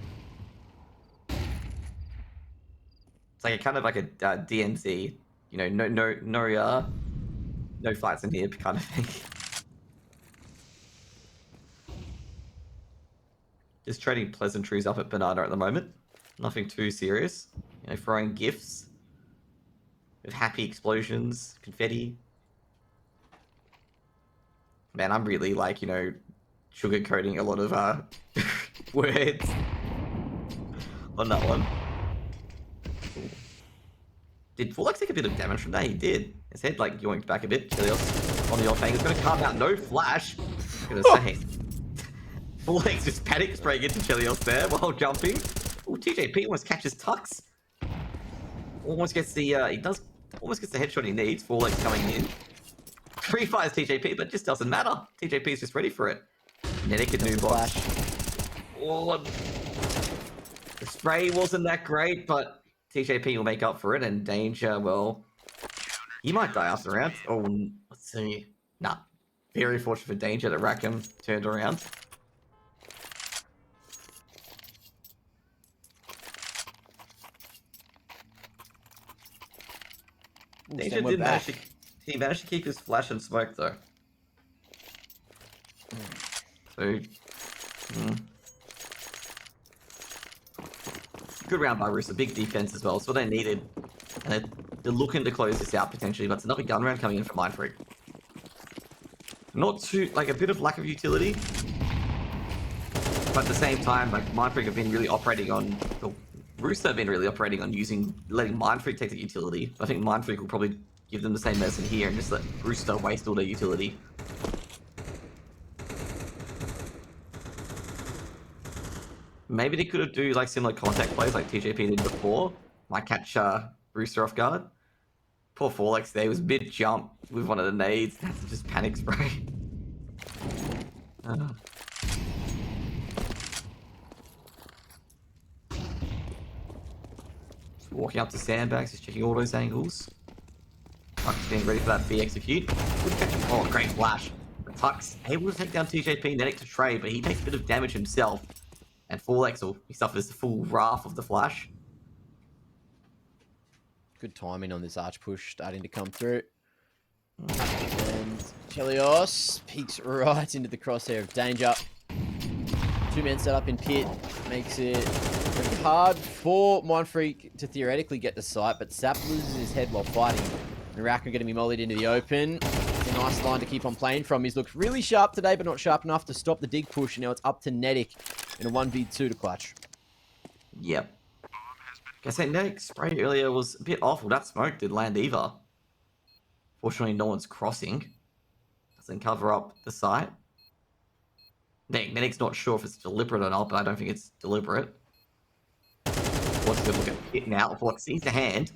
It's like a kind of like a DMZ, you know, no fights in here kind of thing. Just trading pleasantries up at Banana at the moment. Nothing too serious. You know, throwing gifts with happy explosions, confetti. Man, I'm really like, you know, sugarcoating a lot of words on that one. Did Forlex take a bit of damage from that? He did. His head like yoinked back a bit. Chelios on the off angle. He's going to come out. No flash. I'm going to say. Forlex just panic spraying into Chelios there while jumping. Oh, TJP almost catches Tux. Almost gets the he does almost gets the headshot he needs. Forlex coming in. Free fires TJP, but it just doesn't matter. TJP is just ready for it. Netic at new box. Oh, the spray wasn't that great, but TJP will make up for it. And Danger, well, he might die after round. Oh, let's see. Nah, very fortunate for Danger that Rackham turned around. Danger did manage to, he managed to keep his flash and smoke though. So, good round by Rooster. Big defense as well. It's what they needed. And they're looking to close this out potentially, but it's another gun round coming in for Mindfreak. Not too, like a bit of lack of utility. But at the same time, like Mindfreak have been really operating on, Rooster have been really operating on letting Mindfreak take the utility. I think Mindfreak will probably give them the same medicine here and just let Rooster waste all their utility. Maybe they could have do like similar contact plays like TJP did before. Might catch Rooster off guard. Poor Forlex there was mid jump with one of the nades. That's just panic spray. Walking up to sandbags, just checking all those angles. Tux getting ready for that B execute. Oh, great flash. But Tux able to take down TJP, Netic to trade, but he takes a bit of damage himself. And Forlex, he suffers the full wrath of the flash. Good timing on this arch push starting to come through. And Chelios peeks right into the crosshair of Danger. Two men set up in pit. Makes it pretty hard for Mindfreak to theoretically get the site, but Sap loses his head while fighting. And Rack are going to be mollied into the open. It's a nice line to keep on playing from. He's looked really sharp today, but not sharp enough to stop the dig push. And now it's up to Netic in a 1v2 to clutch. Yep. I say Netic's spray earlier was a bit awful. That smoke did land either. Fortunately, no one's crossing. Doesn't cover up the site. Netic's not sure if it's deliberate or not, but I don't think it's deliberate. What's going to look at pit now? What sees the hand?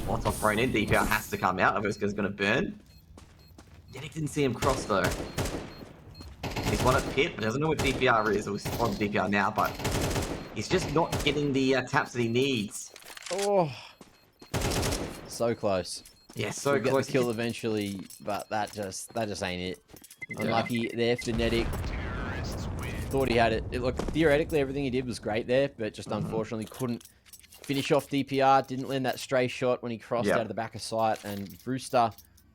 What's off thrown in? DPR has to come out. Otherwise, it's going to burn. Netic didn't see him cross though. He's one at pit, but doesn't know what DPR is. Or he's on DPR now, but he's just not getting the taps that he needs. Oh, so close. Yeah, so We'll close. get the kill eventually, but that just ain't it. Unlucky there for Netic. Thought he had it. Look, theoretically, everything he did was great there, but just unfortunately couldn't finish off DPR. Didn't land that stray shot when he crossed out of the back of sight. And Rooster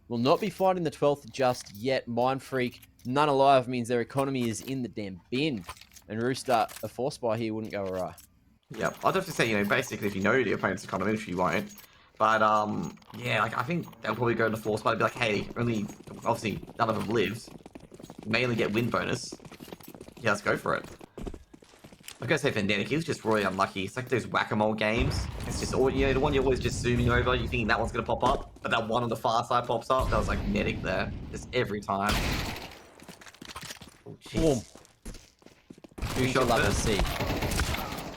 will not be fighting the 12th just yet. Mindfreak, none alive means their economy is in the damn bin. And Rooster, a force buy here wouldn't go awry. Yeah, I'd have to say, you know, basically, if you know the opponent's economy, which you won't. But, yeah, like, I think they'll probably go to force buy and be like, hey, obviously, none of them lives. Mainly get win bonus. Yeah, let's go for it. I gotta say for Netic, he was just really unlucky. It's like those whack-a-mole games. It's just, all, you know, the one you're always just zooming over, you think that one's gonna pop up, but that one on the far side pops up. That was like Netic there, just every time. Oh, jeez. Two shots Love to first. see.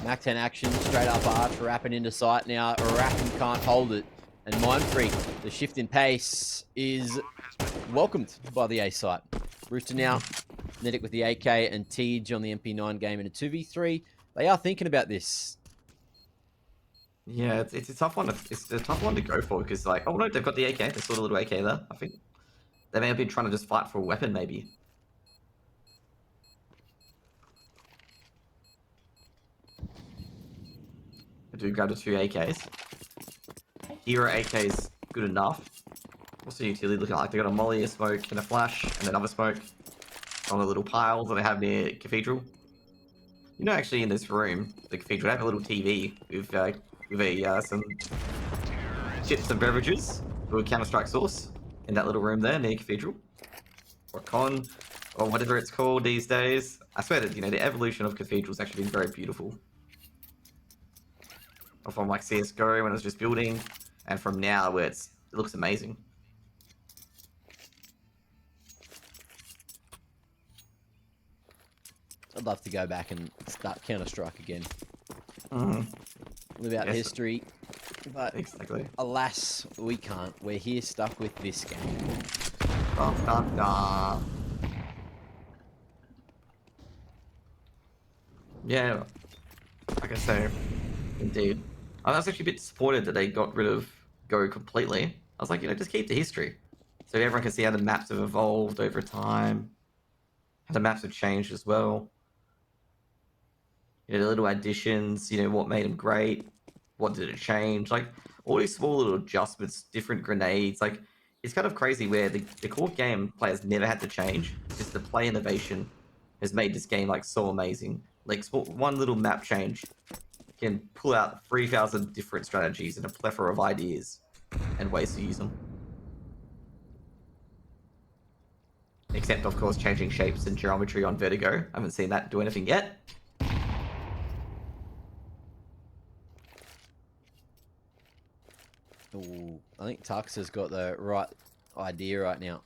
Mac 10 action, straight up arch, wrapping into sight now. Rackham can't hold it. And Mindfreak, the shift in pace is welcomed by the A site. Rooster now, Netic with the AK and Tej on the MP9 game in a 2v3. They are thinking about this. Yeah, it's a tough one. It's a tough one to go for because like, oh no, they've got the AK. They saw the little AK there. I think they may have been trying to just fight for a weapon, maybe. I do grab the 2 AKs. Hero AK's good enough. What's the utility looking like? They got a molly, a smoke, and a flash, and another smoke on the little piles that they have near Cathedral. You know, actually, in this room, the Cathedral, they have a little TV with some chips and beverages, a little Counter-Strike sauce in that little room there near Cathedral, or Con, or whatever it's called these days. I swear that, you know, the evolution of Cathedral's actually been very beautiful. From like CSGO when it was just building, and from now where it looks amazing. I'd love to go back and start Counter-Strike again. Mm-hmm. Live out Yes. history. But Exactly. alas, we can't. We're here stuck with this game. Dun, dun, dun. Yeah, like I say, indeed. I was actually a bit disappointed that they got rid of Go completely. I was like, you know, just keep the history. So everyone can see how the maps have evolved over time. How the maps have changed as well. You know, the little additions, you know, what made them great, what did it change, like all these small little adjustments, different grenades, like it's kind of crazy where the core game players never had to change, just the play innovation has made this game like so amazing. Like one little map change can pull out 3,000 different strategies and a plethora of ideas and ways to use them. Except, of course, changing shapes and geometry on Vertigo. I haven't seen that do anything yet. Ooh, I think Tux has got the right idea right now.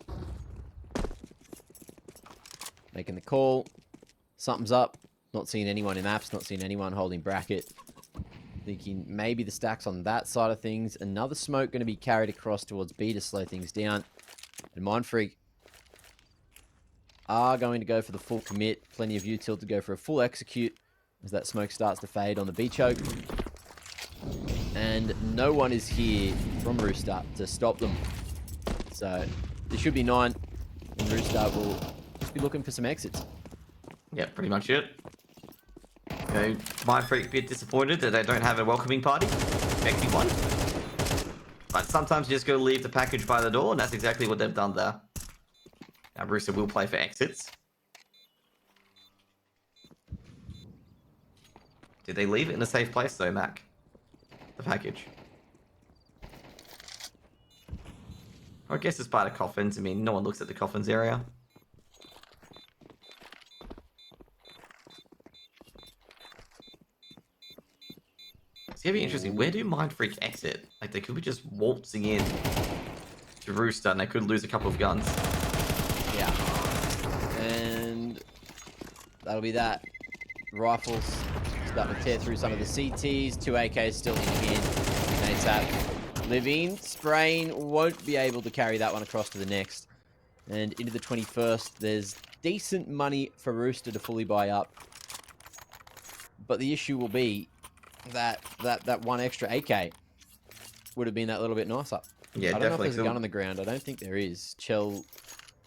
Making the call. Something's up. Not seeing anyone in apps. Not seeing anyone holding bracket. Thinking maybe the stack's on that side of things. Another smoke going to be carried across towards B to slow things down. And Mindfreak are going to go for the full commit. Plenty of util to go for a full execute as that smoke starts to fade on the B choke. And no one is here from Rooster to stop them. So there should be 9. And Rooster will just be looking for some exits. Yeah, pretty much it. You know, Mindfreak a bit disappointed that they don't have a welcoming party. Effective one. But sometimes you just gotta leave the package by the door, and that's exactly what they've done there. Now Rooster will play for exits. Did they leave it in a safe place though, Mac? The package. I guess it's part of coffins. I mean, no one looks at the coffins area. It's gonna be interesting. Where do Mindfreak exit? Like, they could be just waltzing in to Rooster and they could lose a couple of guns. Yeah. And that'll be that. Rifles starting to tear through some of the CTs. 2 AKs still in hand. ASAP. Living. Spraying won't be able to carry that one across to the next. And into the 21st, there's decent money for Rooster to fully buy up. But the issue will be that one extra AK would have been that little bit nicer. Yeah, I don't know if definitely. there's a gun on the ground. I don't think there is. Chell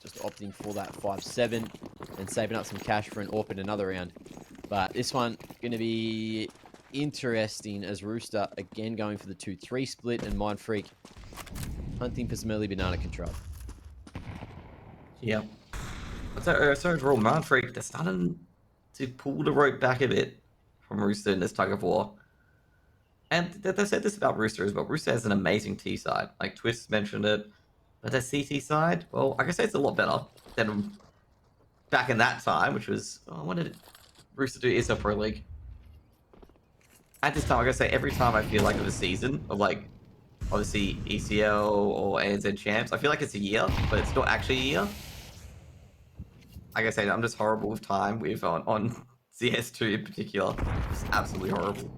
just opting for that 5.7 and saving up some cash for an AWP in another round. But this one going to be interesting as Rooster again going for the 2-3 split and Mindfreak hunting for some early banana control. Yeah. So overall, Mindfreak, they're starting to pull the rope back a bit from Rooster in this tug of war. And they said this about Rooster as well. Rooster has an amazing T side. Like Twist mentioned it. But their CT side, well, I can say it's a lot better than back in that time, which was, when did Rooster do ESL Pro League? At this time, I gotta say, every time I feel like of a season of like, obviously ECL or ANZ champs, I feel like it's a year, but it's not actually a year. Like I say, I'm just horrible with time with on CS2 in particular. It's absolutely horrible.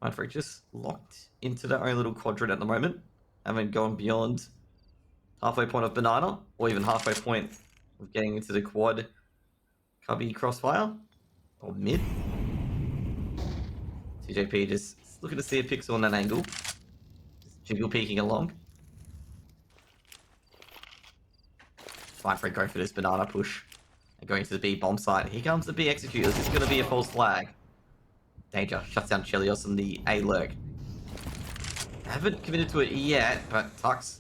Mindfreak just locked into their own little quadrant at the moment. Haven't gone beyond halfway point of banana or even halfway point of getting into the quad cubby crossfire or mid. TJP just looking to see a pixel on that angle. Just jiggle peeking along. Mindfreak going for this banana push and going to the B bomb site. Here comes the B execute. This is going to be a false flag. Danger shuts down Chelios on the A lurk. Haven't committed to it yet, but Tux,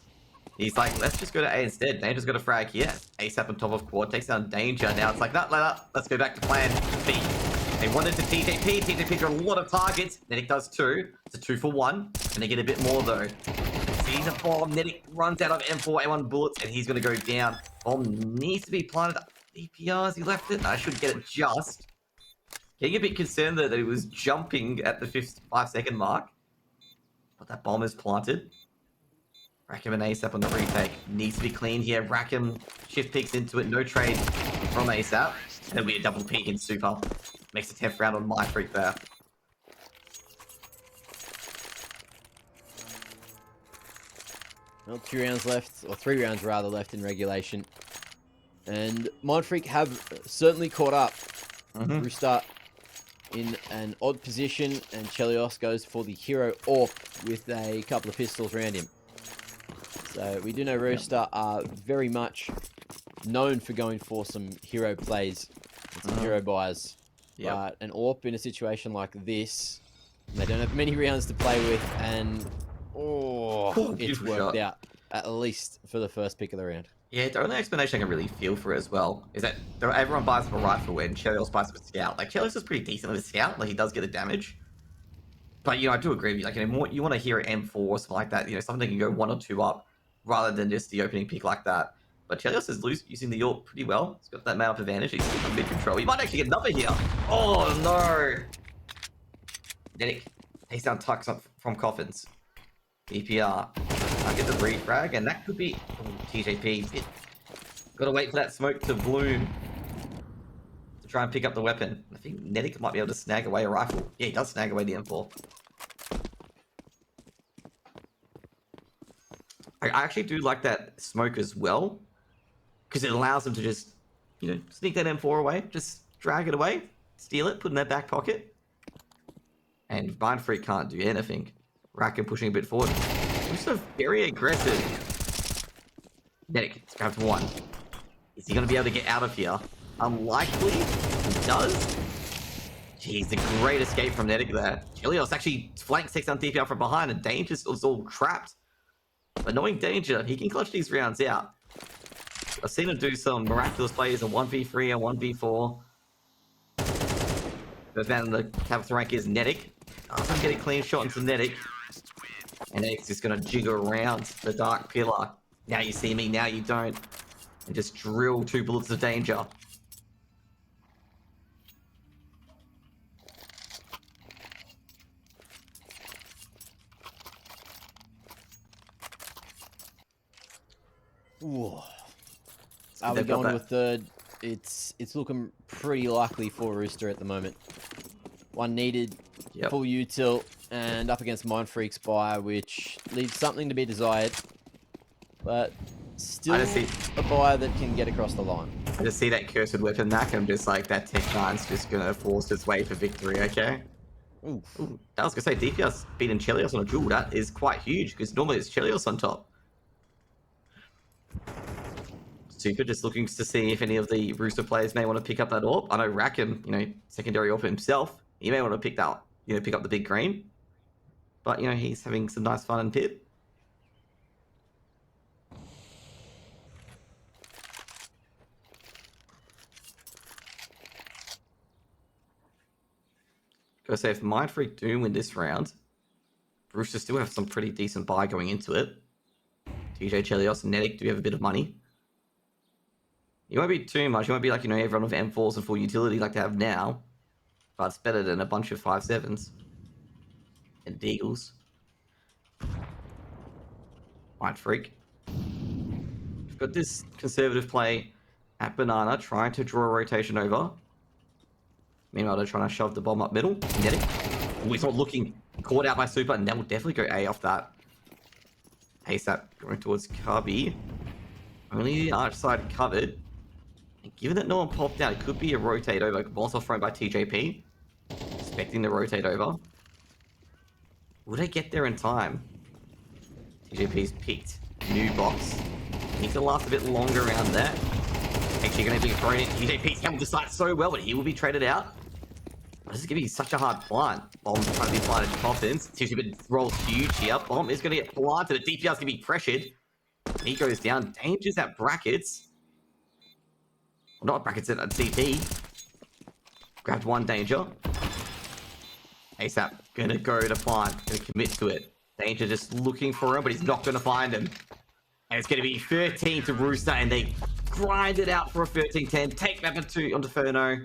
he's like, let's just go to A instead. Danger's got a frag here. ASAP on top of quad takes down Danger. Now it's like, no, let's go back to plan B. They wanted to TJP. TJP got a lot of targets. Nedic does too. It's a 2 for 1. And they get a bit more though. Sees a bomb. Nedic runs out of M4 A1 bullets and he's going to go down. Bomb needs to be planted. DPRs, he left it. I should get it just. Getting a bit concerned that he was jumping at the 5-second mark. But that bomb is planted. Rackham and ASAP on the retake. Needs to be clean here. Rackham shift peeks into it. No trade from ASAP. And then we a double peek in super. Makes the 10th round on Mindfreak there. Well, 2 rounds left, or 3 rounds rather left in regulation. And Mindfreak have certainly caught up. Rooster in an odd position, and Chelios goes for the hero AWP with a couple of pistols around him. So we do know Rooster are very much known for going for some hero plays and some hero buys. But an AWP in a situation like this, they don't have many rounds to play with, and it's worked out, at least for the first pick of the round. Yeah, the only explanation I can really feel for it as well is that everyone buys up a rifle and Chelios buys up a scout. Like, Chelios is pretty decent with a scout, like he does get the damage. But, you know, I do agree with you. Like, you know, you want to hear an M4 or something like that, you know, something that can go 1 or 2 up rather than just the opening pick like that. But Chelios is using the AWP pretty well. He's got that man up advantage. He's got mid control. He might actually get another here. Oh, no. Nedic takes down Tux up from Coffins. DPR. I get the refrag, and that could be TJP. Got to wait for that smoke to bloom to try and pick up the weapon. I think Nedic might be able to snag away a rifle. Yeah, he does snag away the M4. I actually do like that smoke as well, because it allows them to just, you know, sneak that M4 away, just drag it away, steal it, put it in their back pocket. And Mindfreak can't do anything. Rackham pushing a bit forward. Also very aggressive. Nedic, it's grabbed 1. Is he going to be able to get out of here? Unlikely. He does. Jeez, a great escape from Nedic there. Chelios actually flanks, takes down DPR from behind, and Danger's all trapped. But knowing Danger, he can clutch these rounds out. I've seen him do some miraculous plays in 1v3 and 1v4. Goes down in the capital rank is Nedic. Doesn't get a clean shot into Nedic. And Nedic's just going to jiggle around the dark pillar. Now you see me, now you don't. And just drill 2 bullets of Danger. Ooh. Are we going to a third? It's looking pretty likely for Rooster at the moment. 1 needed, full util, and up against Mindfreak's buy, which leaves something to be desired. But still a buy that can get across the line. I just see that cursed weapon Mac, and I'm just like, that Tech 9's just going to force its way for victory, okay? Ooh, I was going to say, DPS beating Chelios on a duel, that is quite huge, because normally it's Chelios on top. Super just looking to see if any of the Rooster players may want to pick up that AWP. I know Rackham, you know, secondary AWP himself, he may want to pick that, you know, pick up the big green. But, you know, he's having some nice fun in pit. Gotta say, if Mindfreak do win this round, Rooster still have some pretty decent buy going into it. TJ, Chelios, and Nedic do have a bit of money. You won't be too much. You won't be like, you know, everyone with M4s and full utility like they have now. But it's better than a bunch of 5.7s. And Deagles. Mindfreak. We've got this conservative play at Banana, trying to draw a rotation over. Meanwhile, they're trying to shove the bomb up middle. Nedic. Oh, he's not looking. Caught out by Super, and that will definitely go A off that. ASAP going towards Cubby. Only the arch side covered. And given that no one popped out, it could be a rotate over. Also thrown by TJP. Expecting the rotate over. Will they get there in time? TJP's picked new box. Needs to last a bit longer around that. Actually going to be thrown in. TJP's held the site so well, but he will be traded out. This is going to be such a hard plant. Bomb's trying to be planted in coffins. TJP rolls huge here. Bomb is going to get planted. The DPR's going to be pressured. He goes down. Danger's at brackets. Well, not brackets, at CT. Grabbed one Danger. ASAP gonna go to plant, gonna commit to it. Danger just looking for him, but he's not gonna find him. And it's gonna be 13 to Rooster, and they grind it out for a 13-10. Take map 2 onto Inferno.